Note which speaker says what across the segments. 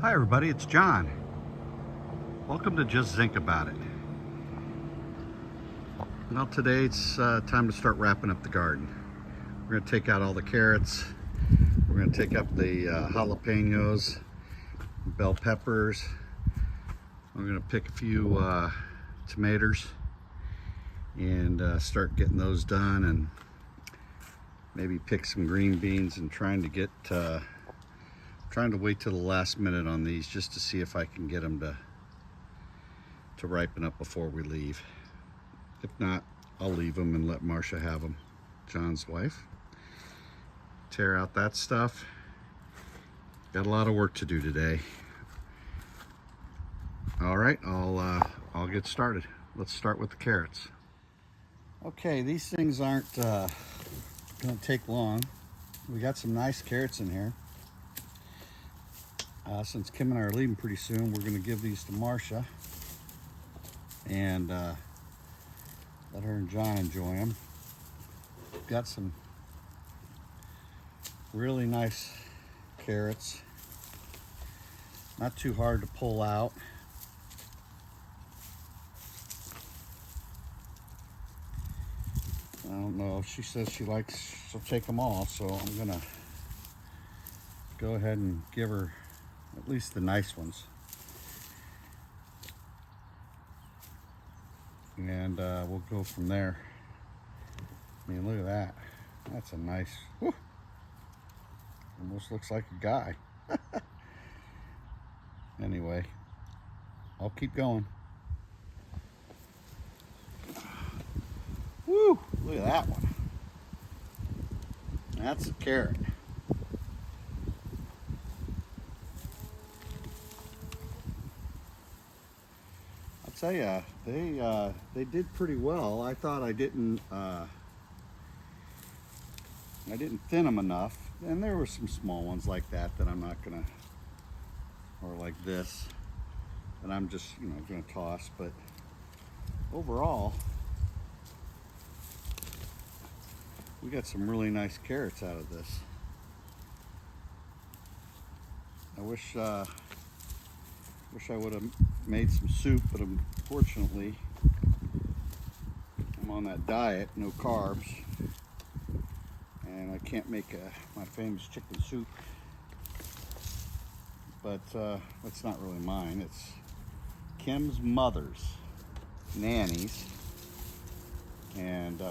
Speaker 1: Hi everybody, it's John. Welcome to Just Think About It. Well, today it's time to start wrapping up the garden. We're going to take out all the carrots. We're going to take up the jalapenos, bell peppers. We're going to pick a few tomatoes and start getting those done, and maybe pick some green beans, and trying to wait till the last minute on these just to see if I can get them to ripen up before we leave. If not, I'll leave them and let Marcia have them, John's wife. Tear out that stuff. Got a lot of work to do today. All right, I'll get started. Let's start with the carrots. Okay, these things aren't gonna take long. We got some nice carrots in here. Since Kim and I are leaving pretty soon, we're going to give these to Marcia and let her and John enjoy them. Got some really nice carrots, not too hard to pull out. I don't know, she says she'll take them all, so I'm going to go ahead and give her at least the nice ones. And we'll go from there. I mean, look at that. That's a nice, whew, almost looks like a guy. Anyway, I'll keep going. Woo, look at that one. That's a carrot. Tell ya, they did pretty well. I thought I didn't thin them enough, and there were some small ones like that I'm not gonna, or like this, that I'm just gonna toss. But overall, we got some really nice carrots out of this. I wish I would have made some soup, but unfortunately I'm on that diet, no carbs, and I can't make my famous chicken soup. But it's not really mine, it's Kim's mother's, Nanny's, and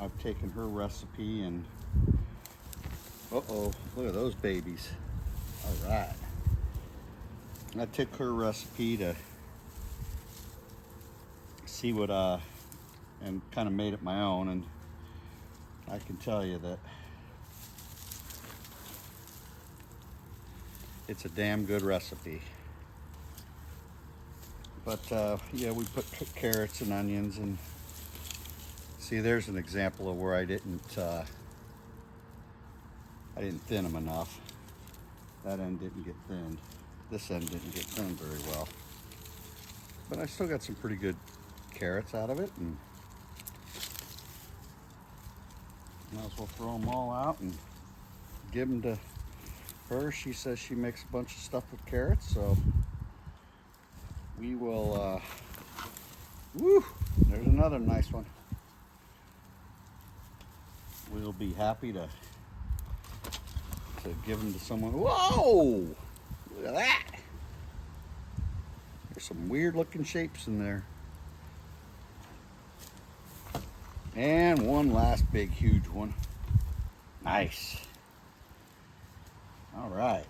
Speaker 1: I've taken her recipe and uh-oh, look at those babies. All right. I took her recipe to see what, and kind of made it my own, and I can tell you that it's a damn good recipe. But yeah, we put carrots and onions, and see, there's an example of where I didn't thin them enough. That end didn't get thinned. This end didn't get thinned very well, but I still got some pretty good carrots out of it, and might as well throw them all out and give them to her. She says she makes a bunch of stuff with carrots, so we will, woo, there's another nice one. We'll be happy to give them to someone. Whoa! Look at that. There's some weird looking shapes in there. And one last big, huge one. Nice. All right.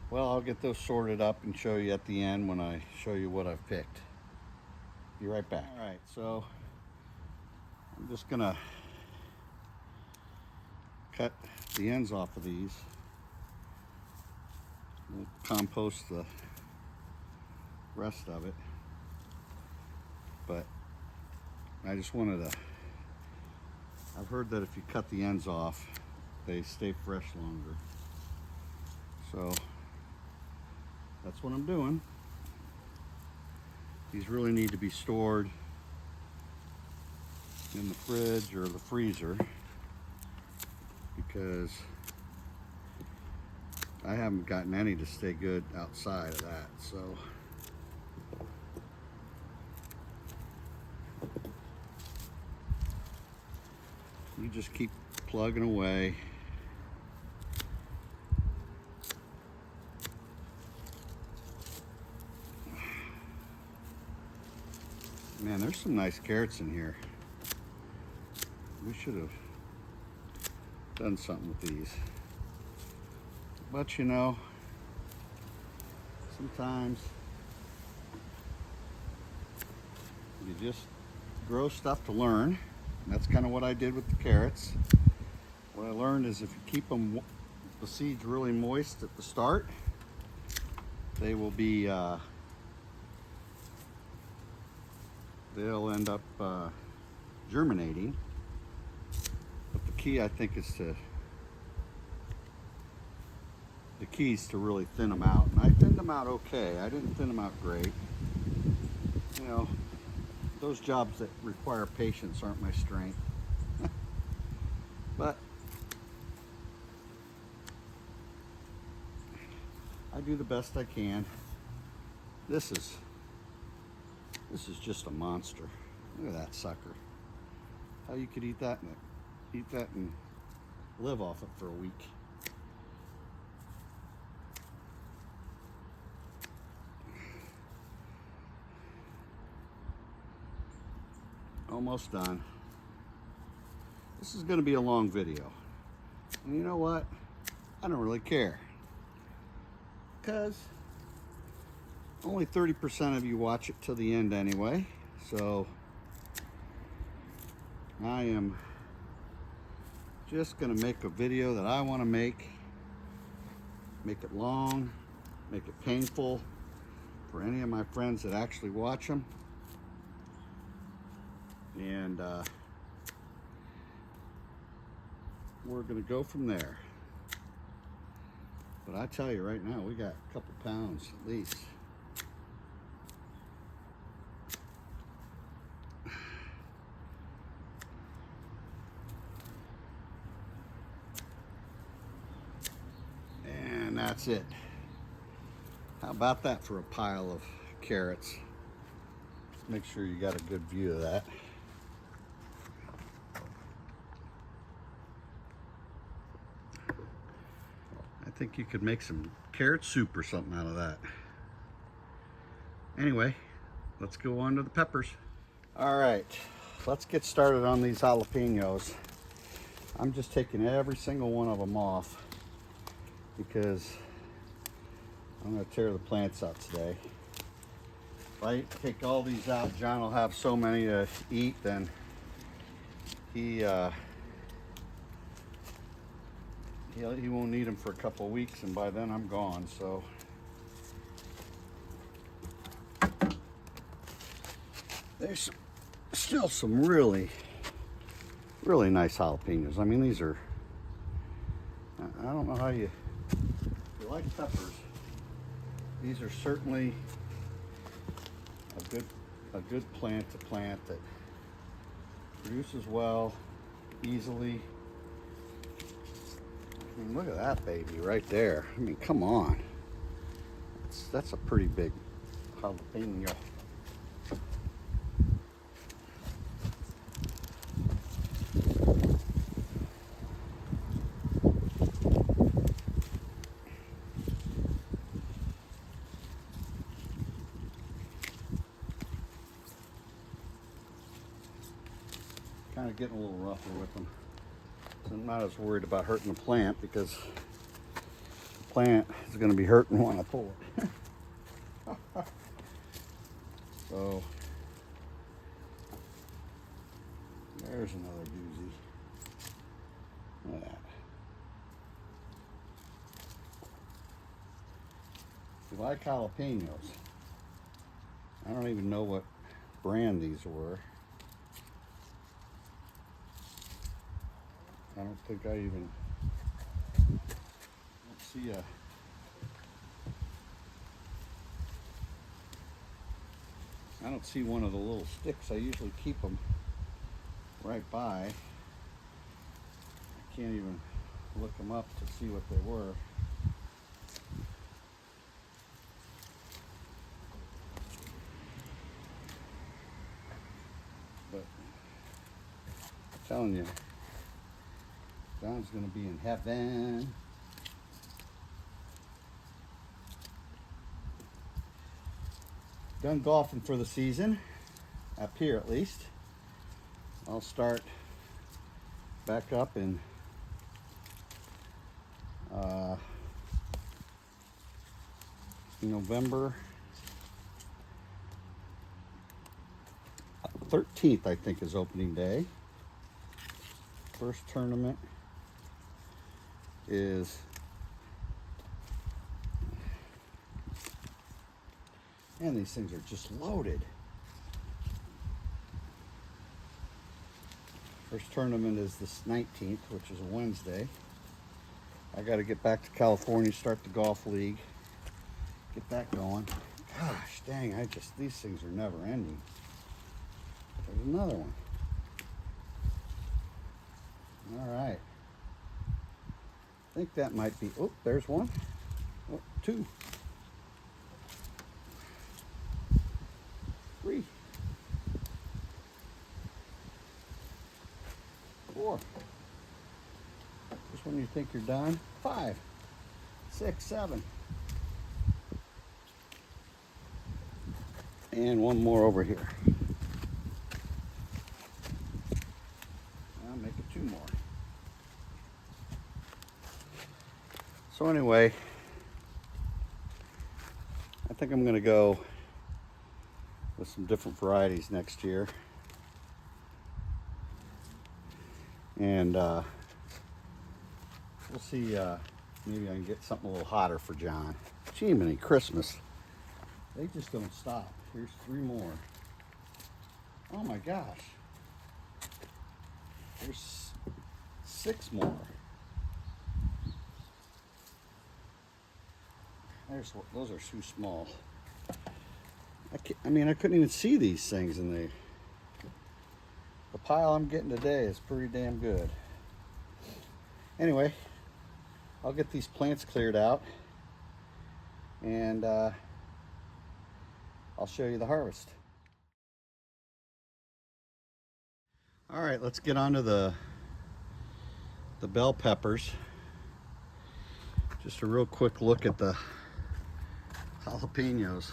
Speaker 1: Well, I'll get those sorted up and show you at the end when I show you what I've picked. Be right back. All right, so I'm just gonna cut the ends off of these. We'll compost the rest of it, but I just wanted to, I've heard that if you cut the ends off, they stay fresh longer. So that's what I'm doing. These really need to be stored in the fridge or the freezer, because I haven't gotten any to stay good outside of that, so. You just keep plugging away. Man, there's some nice carrots in here. We should have done something with these. But you know, sometimes you just grow stuff to learn. And that's kind of what I did with the carrots. What I learned is if you keep them, the seeds really moist at the start, they will be, they'll end up germinating. But the key, I think, is the key is to really thin them out. And I thinned them out okay. I didn't thin them out great. You know, those jobs that require patience aren't my strength. But I do the best I can. This is just a monster. Look at that sucker. How you could eat that and live off it for a week. Almost done. This is going to be a long video. And you know what? I don't really care. Because only 30% of you watch it till the end anyway. So I am just going to make a video that I want to make. Make it long, make it painful for any of my friends that actually watch them. And we're going to go from there. But I tell you right now, we got a couple pounds at least. And that's it. How about that for a pile of carrots? Make sure you got a good view of that. I think you could make some carrot soup or something out of that. Anyway, let's go on to the peppers. All right, let's get started on these jalapenos. I'm just taking every single one of them off because I'm going to tear the plants out today. If I take all these out, John will have so many to eat, then he won't need them for a couple of weeks, and by then I'm gone. So there's still some really nice jalapenos. I mean, these are, I don't know how you like peppers. These are certainly a good plant to plant that produces well, easily. I mean, look at that baby right there. I mean, come on. That's a pretty big jalapeno. Kind of getting a little rougher with them. So I'm not as worried about hurting the plant because the plant is going to be hurting when I pull it. So there's another doozy. Look at that. If you like jalapenos, I don't even know what brand these were. I don't think I even see a I don't see one of the little sticks. I usually keep them right by. I can't even look them up to see what they were. telling you, John's gonna be in heaven. Done golfing for the season, up here at least. I'll start back up in November 13th, I think, is opening day. First tournament is and these things are just loaded. First tournament is this 19th, which is a Wednesday. I got to get back to California, start the golf league, get that going. Gosh dang, these things are never ending. There's another one. All right. I think that might be, oh, there's one. Oh, two. Three. Four. Just when you think you're done. 5, 6, 7. And one more over here. I'll make it 2 more. So anyway, I think I'm gonna go with some different varieties next year. And we'll see, maybe I can get something a little hotter for John. Jiminy Christmas. They just don't stop. Here's 3 more. Oh my gosh. There's 6 more. Those are too small. I mean, I couldn't even see these things in the pile I'm getting today is pretty damn good. Anyway, I'll get these plants cleared out and I'll show you the harvest. All right, let's get on to the bell peppers. Just a real quick look at the jalapenos.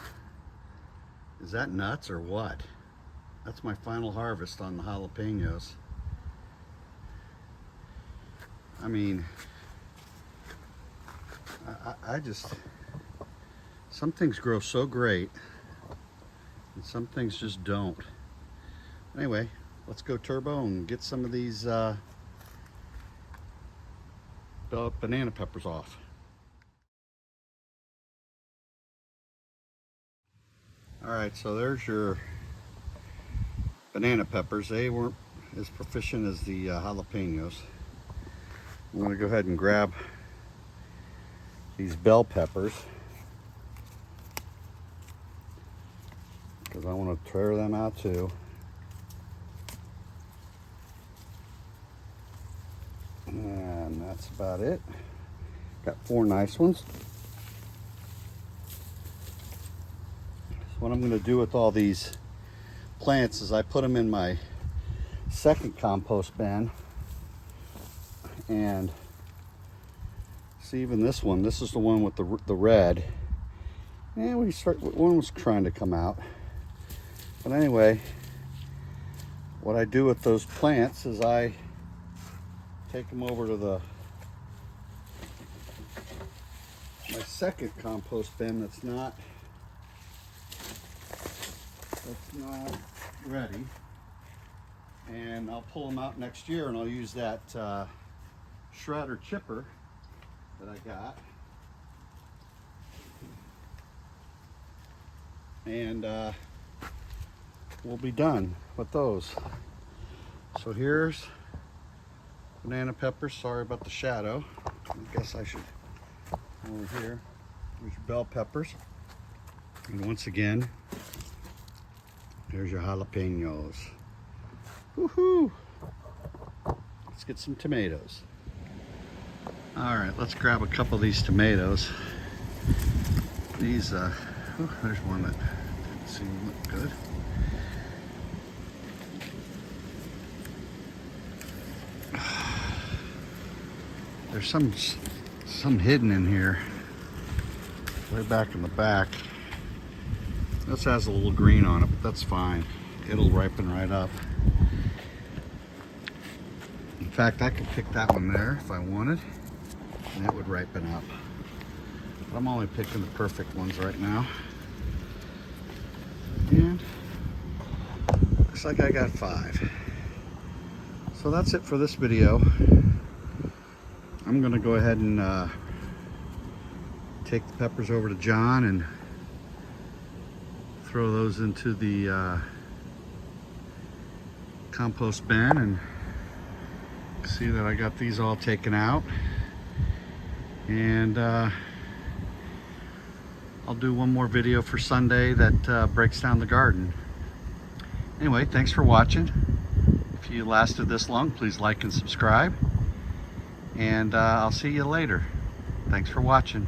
Speaker 1: Is that nuts or what? That's my final harvest on the jalapenos. I mean, I just, some things grow so great and some things just don't. Anyway, let's go turbo and get some of these banana peppers off. All right, so there's your banana peppers. They weren't as proficient as the jalapenos. I'm gonna go ahead and grab these bell peppers because I want to tear them out too. And that's about it. Got 4 nice ones. What I'm going to do with all these plants is I put them in my second compost bin. And see, even this one, this is the one with the red. And one was trying to come out. But anyway, what I do with those plants is I take them over to my second compost bin that's not ready, and I'll pull them out next year and I'll use that shredder chipper that I got, and we'll be done with those. So here's banana peppers. Sorry about the shadow. I guess I should over here. Here's your bell peppers, and once again, there's your jalapenos. Woohoo! Let's get some tomatoes. All right, let's grab a couple of these tomatoes. These, there's one that didn't seem to look good. There's some hidden in here, way back in the back. This has a little green on it, but that's fine. It'll ripen right up. In fact, I could pick that one there if I wanted, and that would ripen up. But I'm only picking the perfect ones right now. And looks like I got 5. So that's it for this video. I'm gonna go ahead and take the peppers over to John and throw those into the compost bin and see that I got these all taken out. And I'll do one more video for Sunday that breaks down the garden. Anyway, thanks for watching. If you lasted this long, please like and subscribe. And I'll see you later. Thanks for watching.